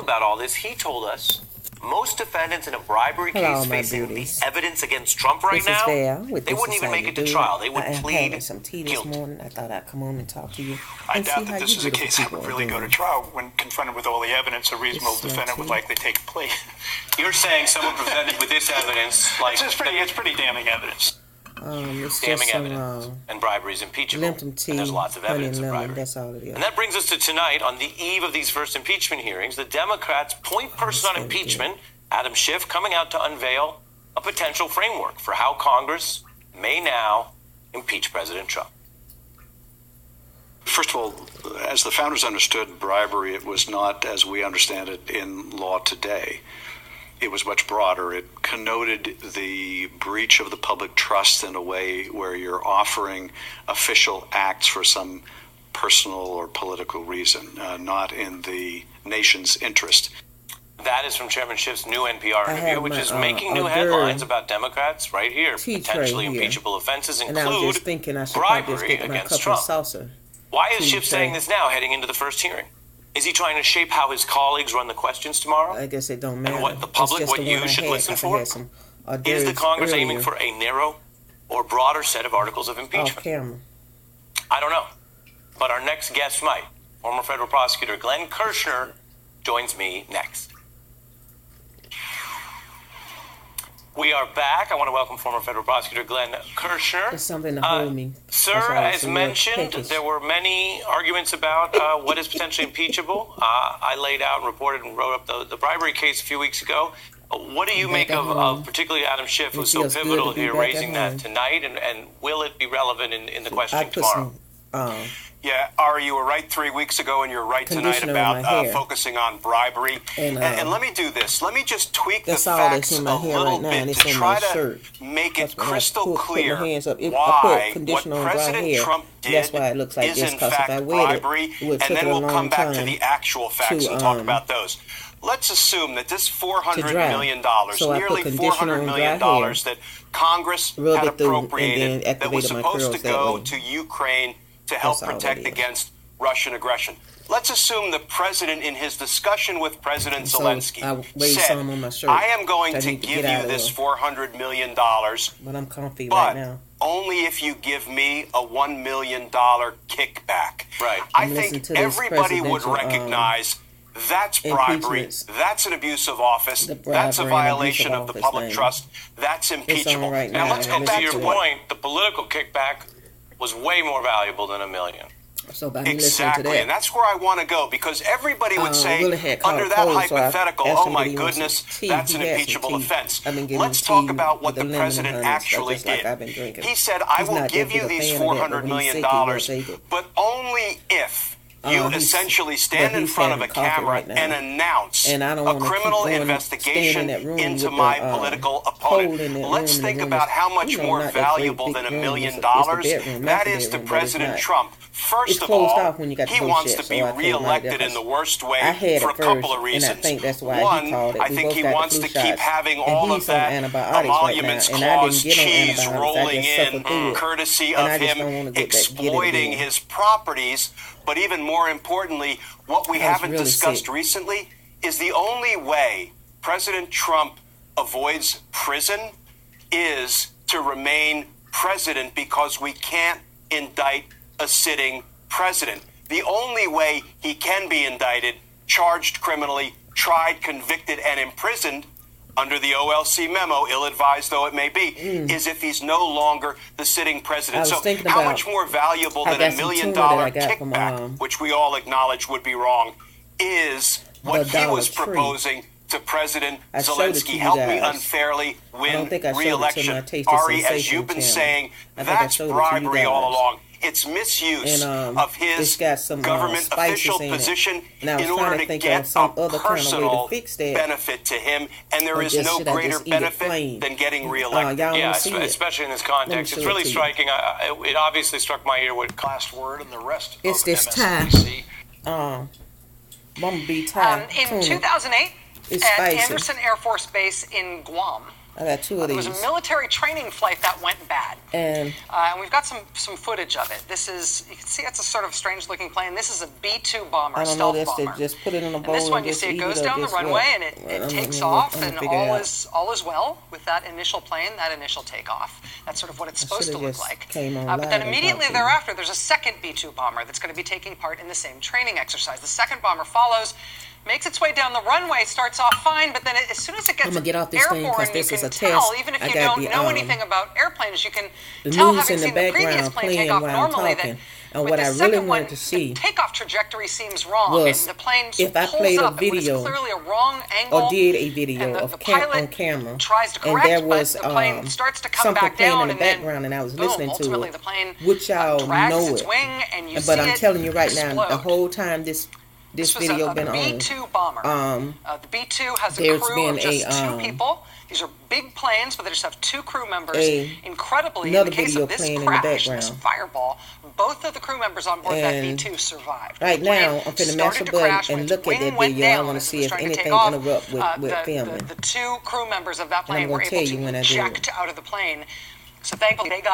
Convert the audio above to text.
about all this, he told us most defendants in a bribery case facing the evidence against Trump right now, they wouldn't even make it to trial. They would plead some tea this morning. I thought I'd come on and talk to you. I doubt that this is a case that would really go to trial. When confronted with all the evidence, a reasonable defendant would likely take a plea. You're saying someone presented with this evidence, like it's pretty damning evidence. It's damning just evidence, and bribery is impeachable. And there's lots of evidence of bribery. That's all it is. And that brings us to tonight. On the eve of these first impeachment hearings, the Democrats' point person on impeachment, Adam Schiff, coming out to unveil a potential framework for how Congress may now impeach President Trump. First of all, as the founders understood bribery, it was not as we understand it in law today. It was much broader. It connoted the breach of the public trust in a way where you're offering official acts for some personal or political reason, not in the nation's interest. That is from Chairman Schiff's new NPR interview, which is making new headlines about Democrats right here. Potentially impeachable offenses include bribery against Trump. Why is Schiff saying this now, heading into the first hearing? Is he trying to shape how his colleagues run the questions tomorrow? I guess it don't matter. And what the public, what you should listen for? Is the Congress aiming for a narrow or broader set of articles of impeachment? I don't know. But our next guest might. Former federal prosecutor Glenn Kirshner joins me next. We are back. I want to welcome former federal prosecutor Glenn Kirshner. There's something to hold me. Sir, as mentioned, there were many arguments about what is potentially impeachable. I laid out and reported and wrote up the bribery case a few weeks ago. What do you make of particularly Adam Schiff, who's so pivotal here, raising that tonight, and will it be relevant in the questioning tomorrow? Yeah, Ari, you were right 3 weeks ago, and you're right tonight about focusing on bribery. And let me do this. Let me just tweak the facts a little bit to try to make it crystal clear why what President Trump did is in fact bribery, and then we'll come back to the actual facts and talk about those. Let's assume that this $400 million, nearly $400 million that Congress had appropriated, that was supposed to go to Ukraine to help protect against Russian aggression. Let's assume the president, in his discussion with President Zelensky, said, I am going to give you this $400 million, but I'm comfy right now. Only if you give me a $1 million kickback. Right. I think everybody would recognize that's bribery, that's an abuse of office, that's a violation of the public trust, that's impeachable. Now let's go back to your point. The political kickback was way more valuable than $1 million. Exactly, and that's where I want to go, because everybody would say, under that hypothetical, oh my goodness, that's an impeachable offense. Let's talk about what the president actually did. He said, I will give you these $400 million, but only if you essentially stand in front of a camera and announce a criminal investigation into my political opponent. Let's think about how much more valuable than $1 million that is to President Trump. First of all, he wants to be reelected in the worst way for a couple of reasons. One, I think he wants to keep having all of that emoluments clause cheese rolling in, courtesy of him exploiting his properties. But even more importantly, what we haven't discussed recently is the only way President Trump avoids prison is to remain president, because we can't indict a sitting president. The only way he can be indicted, charged criminally, tried, convicted, and imprisoned under the OLC memo, ill-advised though it may be, is if he's no longer the sitting president. So how much more valuable than $1 million kickback, which we all acknowledge would be wrong, is what he was proposing to President Zelensky? Help me unfairly win re-election. Ari, as you've been saying, that's bribery all along. It's misuse of his government official position in order to get a personal benefit to him, and there is no greater benefit than getting reelected. Yeah, especially in this context. It's really striking. It obviously struck my ear what last word and the rest it's of this MSNBC. Bumblebee time. In 2008, at Anderson Air Force Base in Guam, I got two of There these. was a military training flight that went bad. And we've got some footage of it. This is, you can see it's a sort of strange looking plane. This is a B-2 bomber, I don't stealth know, bomber. Just put it in a bowl. And this one, you see it goes down the runway and it takes off, and all is well with that initial plane, that initial takeoff. That's sort of what it's supposed to look like. But then immediately thereafter, there's a second B-2 bomber that's going to be taking part in the same training exercise. The second bomber follows, makes its way down the runway, starts off fine, but then as soon as it gets airborne, you can tell, even if you don't know anything about airplanes, you can tell, having seen the previous plane take off normally, that and with what the I really second wanted one, to see the takeoff trajectory seems wrong, and the plane if I played pulls a up, video and clearly a wrong angle, or did a video and of the pilot on camera, tries to correct, and there was but the plane starts to come something back playing down, in the background, and I was listening to ultimately it, the plane which y'all drags know its it. wing, and you But see I'm telling you right explode. now, the whole time this video been on. B-2 bomber. The B-2 has a crew of just two people. These are big planes, but they just have two crew members. Incredibly, in the case of this crash, this fireball, both of the crew members on board that B-2 survived. Right now, I'm finna mash a button and look at that video. I want to see if anything interrupt with filming. The two crew members of that plane were able to eject out of the plane. So thankfully, they got